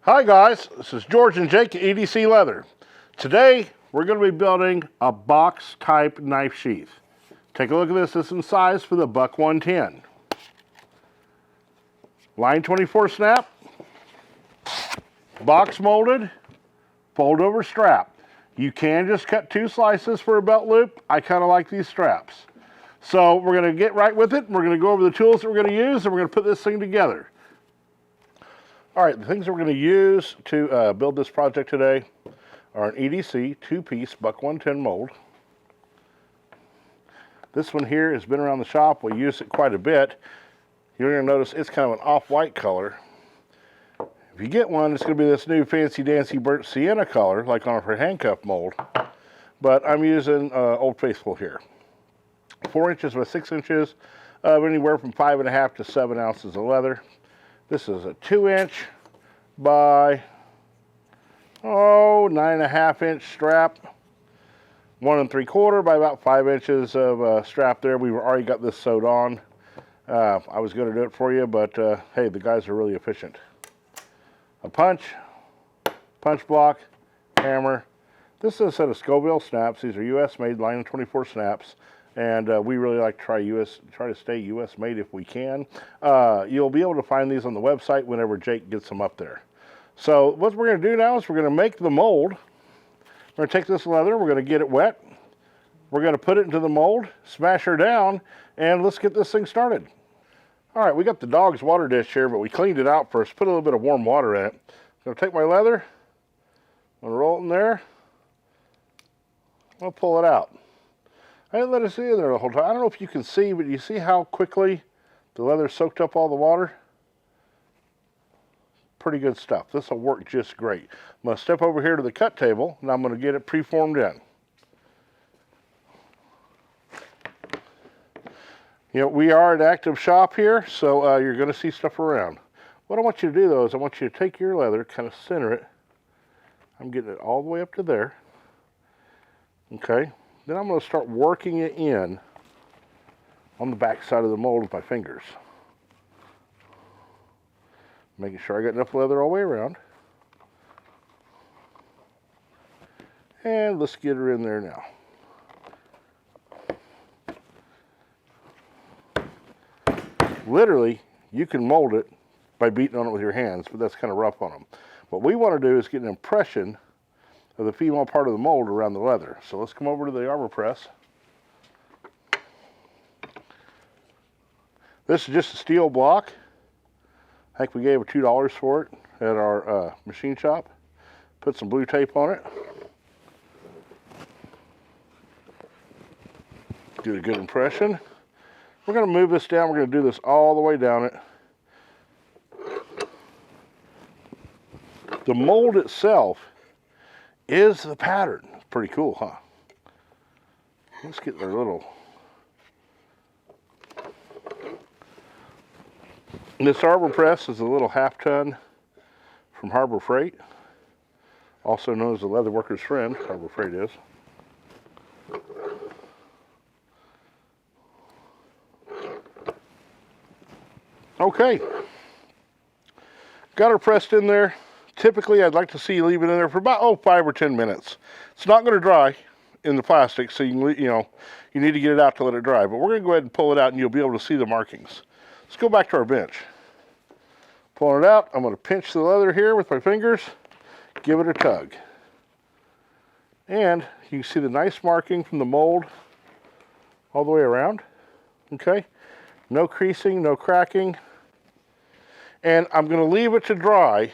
Hi guys, this is George and Jake at EDC Leather. Today we're going to be building a box type knife sheath. Take a look at this. This is in size for the Buck 110. Line 24 snap, box molded, fold over strap. You can just cut 2 slices for a belt loop. I kind of like these straps. So we're going to get right with it. We're going to go over the tools that we're going to use and we're going to put this thing together. All right, the things that we're going to use to build this project today are an EDC 2-piece Buck 110 mold. This one here has been around the shop. We use it quite a bit. You're going to notice it's kind of an off-white color. If you get one, it's going to be this new fancy-dancy burnt sienna color, like on a handcuff mold. But I'm using Old Faithful here. 4 inches by 6 inches of anywhere from 5.5 to 7 ounces of leather. This is a 2-inch by 9.5 inch strap. 1 3/4 by about 5 inches of strap there. We've already got this sewed on. I was going to do it for you, but hey, the guys are really efficient. A punch block, hammer. This is a set of Scoville snaps. These are U.S. made, line 24 snaps. And we really like to try to stay U.S. made if we can. You'll be able to find these on the website whenever Jake gets them up there. So what we're going to do now is we're going to make the mold. We're going to take this leather, we're going to get it wet. We're going to put it into the mold, smash her down, and let's get this thing started. All right, we got the dog's water dish here, but we cleaned it out first, put a little bit of warm water in it. I'm going to take my leather, I'm going to roll it in there. I'll pull it out. I didn't let it sit in there the whole time. I don't know if you can see, but you see how quickly the leather soaked up all the water? Pretty good stuff. This will work just great. I'm going to step over here to the cut table, and I'm going to get it preformed in. You know, we are an active shop here, so you're going to see stuff around. What I want you to do, though, is I want you to take your leather, kind of center it. I'm getting it all the way up to there. Okay. Then I'm going to start working it in on the back side of the mold with my fingers. Making sure I got enough leather all the way around. And let's get her in there now. Literally, you can mold it by beating on it with your hands, but that's kind of rough on them. What we want to do is get an impression of the female part of the mold around the leather. So let's come over to the arbor press. This is just a steel block. I think we gave her $2 for it at our machine shop. Put some blue tape on it. Get a good impression. We're going to move this down. We're going to do this all the way down it. The mold itself is the pattern. It's pretty cool, huh? Let's get their little... This arbor press is a little 1/2 ton from Harbor Freight, also known as the leather worker's friend. Harbor Freight is. Okay, got her pressed in there. Typically, I'd like to see you leave it in there for about 5 or 10 minutes. It's not going to dry in the plastic, so you need to get it out to let it dry. But we're going to go ahead and pull it out, and you'll be able to see the markings. Let's go back to our bench. Pulling it out, I'm going to pinch the leather here with my fingers, give it a tug. And you can see the nice marking from the mold all the way around. Okay, no creasing, no cracking. And I'm going to leave it to dry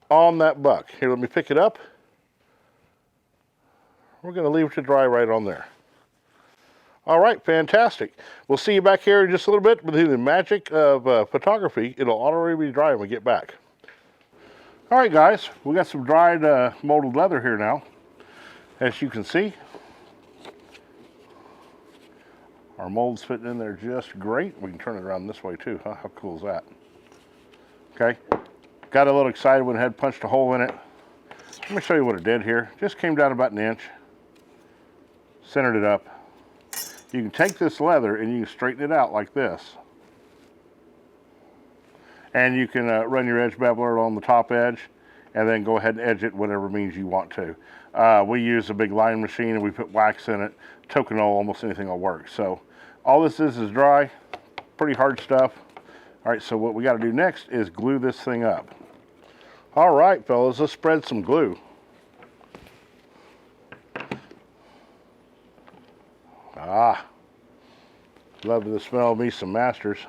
on that buck. Here, let me pick it up. We're going to leave it to dry right on there. All right, fantastic. We'll see you back here in just a little bit. But through the magic of photography, it'll already be dry when we get back. All right, guys, we got some dried molded leather here now. As you can see, our mold's fitting in there just great. We can turn it around this way too, huh? How cool is that? Okay, got a little excited when it had punched a hole in it. Let me show you what it did here. Just came down about 1 inch, centered it up. You can take this leather and you can straighten it out like this. And you can run your edge beveler along the top edge and then go ahead and edge it whatever means you want to. We use a big line machine and we put wax in it. Toconol, almost anything will work. So all this is dry, pretty hard stuff. All right, so what we got to do next is glue this thing up. All right, fellas, let's spread some glue. Ah, love the smell of me some Masters.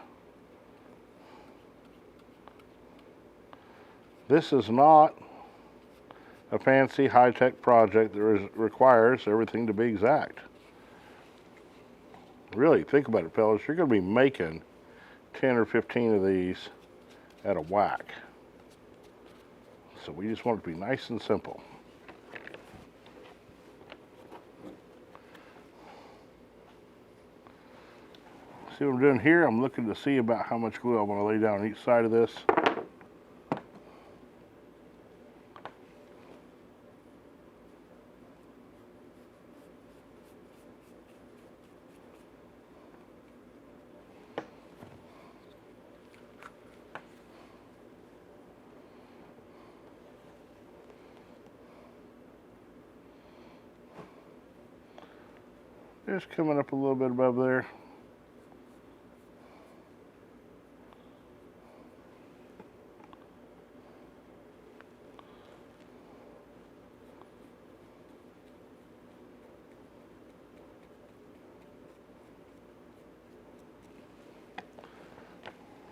This is not a fancy high-tech project that requires everything to be exact. Really, think about it, fellas. You're going to be making 10 or 15 of these at a whack. So we just want it to be nice and simple. See what I'm doing here? I'm looking to see about how much glue I want to lay down on each side of this. Just coming up a little bit above there.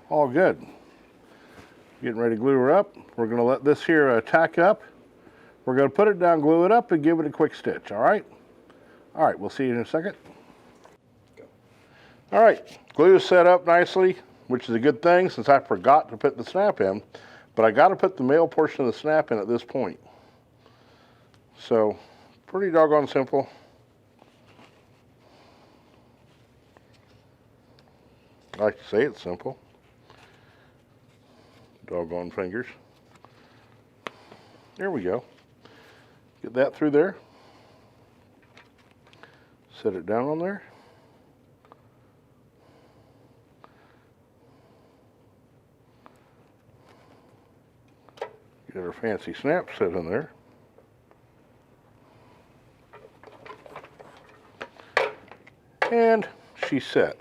All good. Getting ready to glue her up. We're going to let this here tack up. We're going to put it down, glue it up, and give it a quick stitch, all right? All right, we'll see you in a second. All right, glue is set up nicely, which is a good thing since I forgot to put the snap in, but I got to put the male portion of the snap in at this point. So, pretty doggone simple. I like to say it's simple. Doggone fingers. There we go. Get that through there. Set it down on there. Get our fancy snap set in there. And she's set.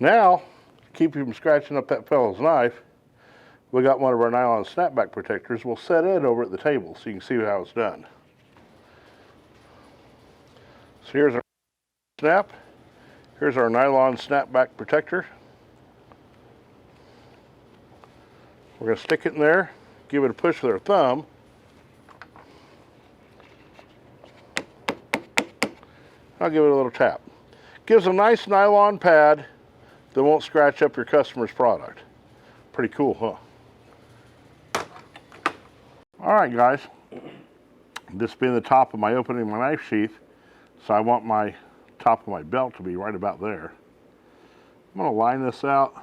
Now, to keep you from scratching up that fellow's knife, we got one of our nylon snapback protectors. We'll set it over at the table so you can see how it's done. So here's our snap. Here's our nylon snapback protector. We're going to stick it in there, give it a push with our thumb. I'll give it a little tap. Gives a nice nylon pad that won't scratch up your customer's product. Pretty cool, huh? All right, guys. This being the top of my opening my knife sheath, so I want my top of my belt to be right about there. I'm going to line this out.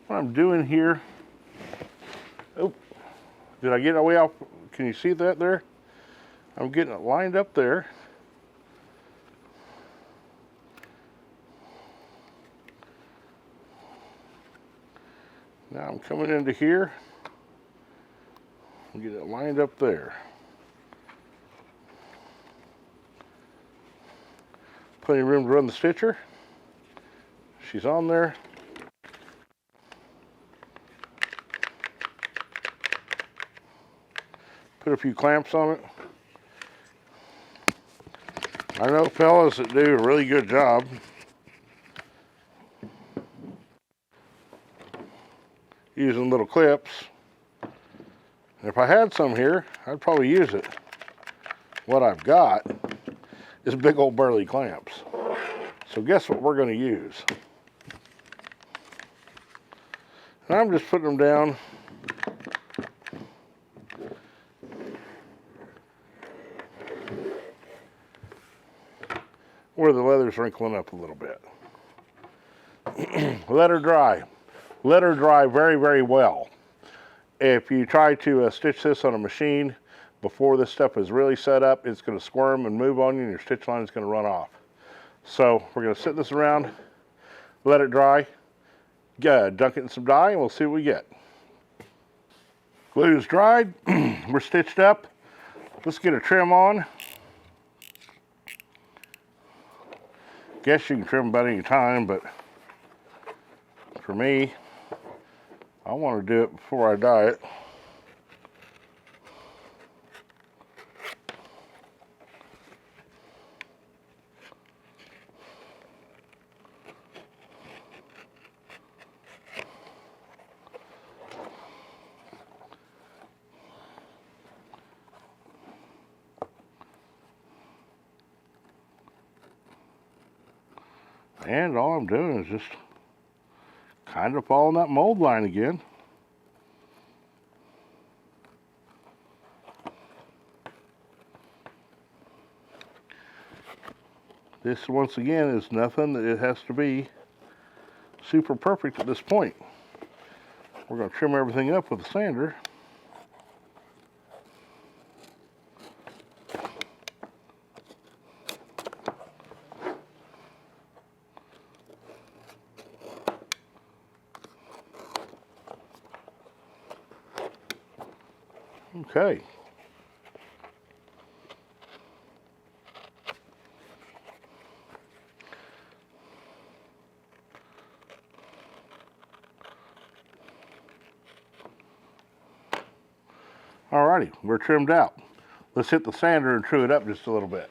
What I'm doing here, oh, did I get away off? Can you see that there? I'm getting it lined up there. Now I'm coming into here. Get it lined up there. Plenty of room to run the stitcher. She's on there. Put a few clamps on it. I know fellas that do a really good job. Using little clips. And if I had some here, I'd probably use it. What I've got is big old burly clamps. So guess what we're going to use? And I'm just putting them down where the leather's wrinkling up a little bit. Let her dry. Let her dry very, very well. If you try to stitch this on a machine before this stuff is really set up, it's going to squirm and move on you and your stitch line is going to run off. So we're going to sit this around, let it dry, dunk it in some dye, and we'll see what we get. Glue is dried. We're stitched up. Let's get a trim on. Guess you can trim about any time, but for me, I want to do it before I dye it. And all I'm doing is just kind of following that mold line again. This, once again, is nothing that it has to be super perfect at this point. We're going to trim everything up with a sander. Okay. Alrighty, we're trimmed out. Let's hit the sander and true it up just a little bit.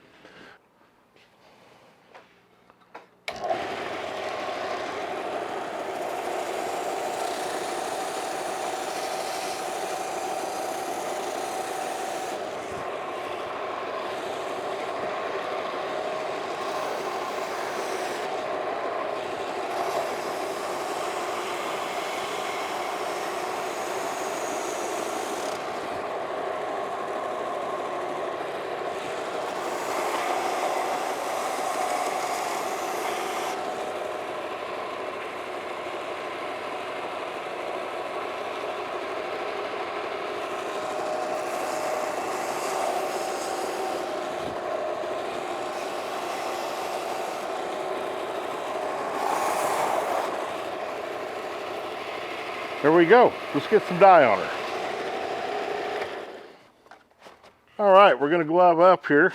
There we go. Let's get some dye on her. All right, we're going to glove up here.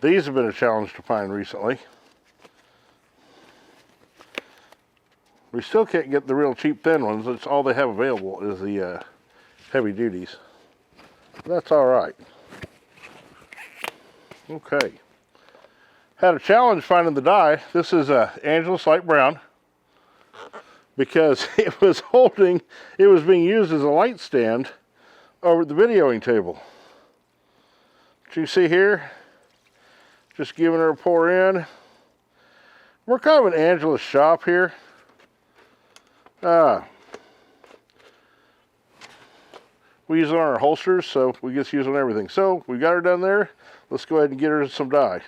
These have been a challenge to find recently. We still can't get the real cheap thin ones. That's all they have available is the heavy duties. That's all right. Okay. Had a challenge finding the dye. This is Angelus light brown because it was being used as a light stand over the videoing table. What you see here, just giving her a pour in. We're kind of an Angelus shop here. We use it on our holsters, so we just use it on everything. So we got her done there. Let's go ahead and get her some dye.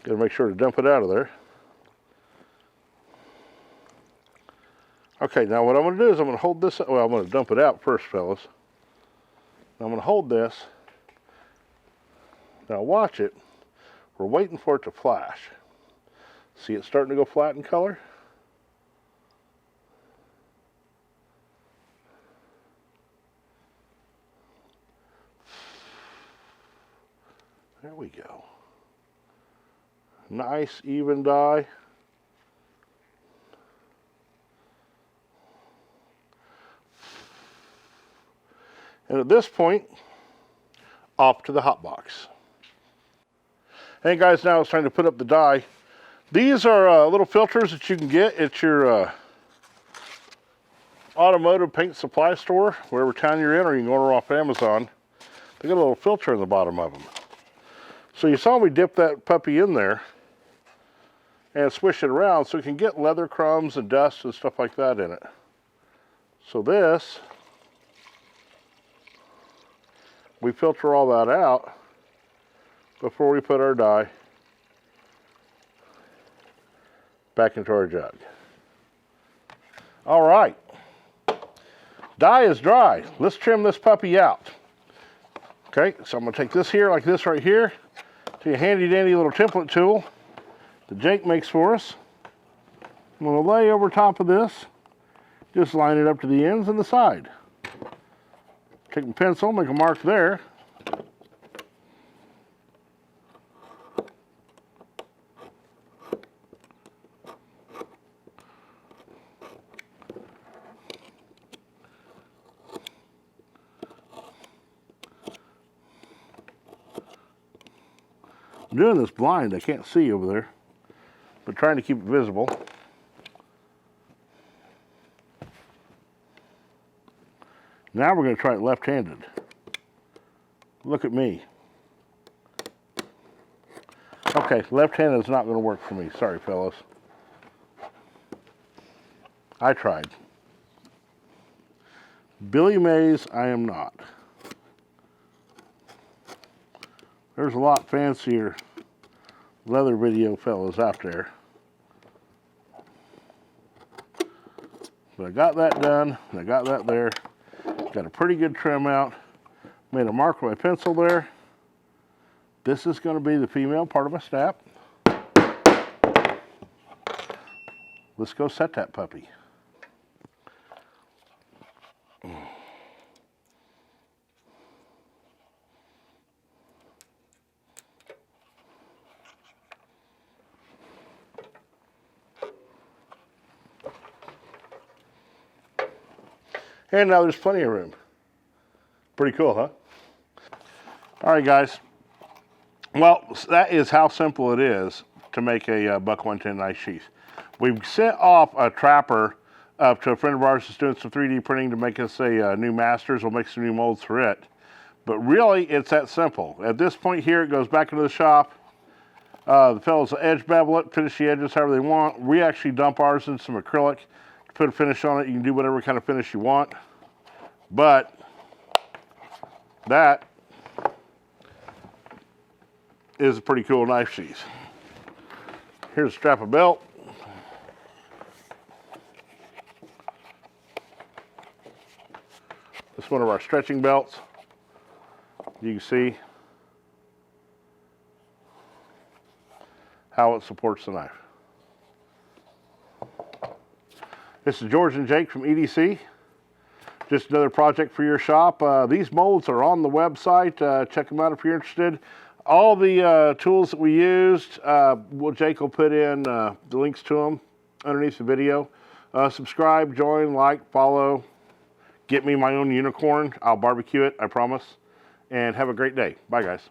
Got to make sure to dump it out of there. Okay, now what I'm going to do is I'm going to hold this. Well, I'm going to dump it out first, fellas. I'm going to hold this. Now watch it. We're waiting for it to flash. See it starting to go flat in color? There we go. Nice even dye. And at this point, off to the hot box. Hey guys, now it's time to put up the dye. These are little filters that you can get at your automotive paint supply store, wherever town you're in, or you can order off Amazon. They got a little filter in the bottom of them. So you saw me dip that puppy in there and swish it around so you can get leather crumbs and dust and stuff like that in it. So this, we filter all that out before we put our dye back into our jug. All right. Dye is dry. Let's trim this puppy out. Okay, so I'm going to take this here, like this right here. Take a handy dandy little template tool that Jake makes for us. I'm going to lay over top of this. Just line it up to the ends and the side. Take my pencil, make a mark there. I'm doing this blind, I can't see over there, but trying to keep it visible. Now we're going to try it left-handed. Look at me. Okay, left-handed is not going to work for me. Sorry, fellas. I tried. Billy Mays, I am not. There's a lot fancier leather video fellas out there. But I got that done, and I got that there. Got a pretty good trim out. Made a mark with my pencil there. This is going to be the female part of my snap. Let's go set that puppy. And now there's plenty of room. Pretty cool, huh? All right, guys. Well, that is how simple it is to make a buck 110 knife sheath. We've sent off a trapper up to a friend of ours that's doing some 3D printing to make us a new masters. We'll make some new molds for it. But really, it's that simple. At this point here, it goes back into the shop. The fellows will edge bevel it, finish the edges however they want. We actually dump ours in some acrylic to put a finish on it. You can do whatever kind of finish you want. But that is a pretty cool knife sheath. Here's a strap of belt. This is one of our stretching belts. You can see how it supports the knife. This is George and Jake from EDC. Just another project for your shop. These molds are on the website. Check them out if you're interested. All the tools that we used, Jake will put in the links to them underneath the video. Subscribe, join, like, follow. Get me my own unicorn. I'll barbecue it, I promise. And have a great day. Bye, guys.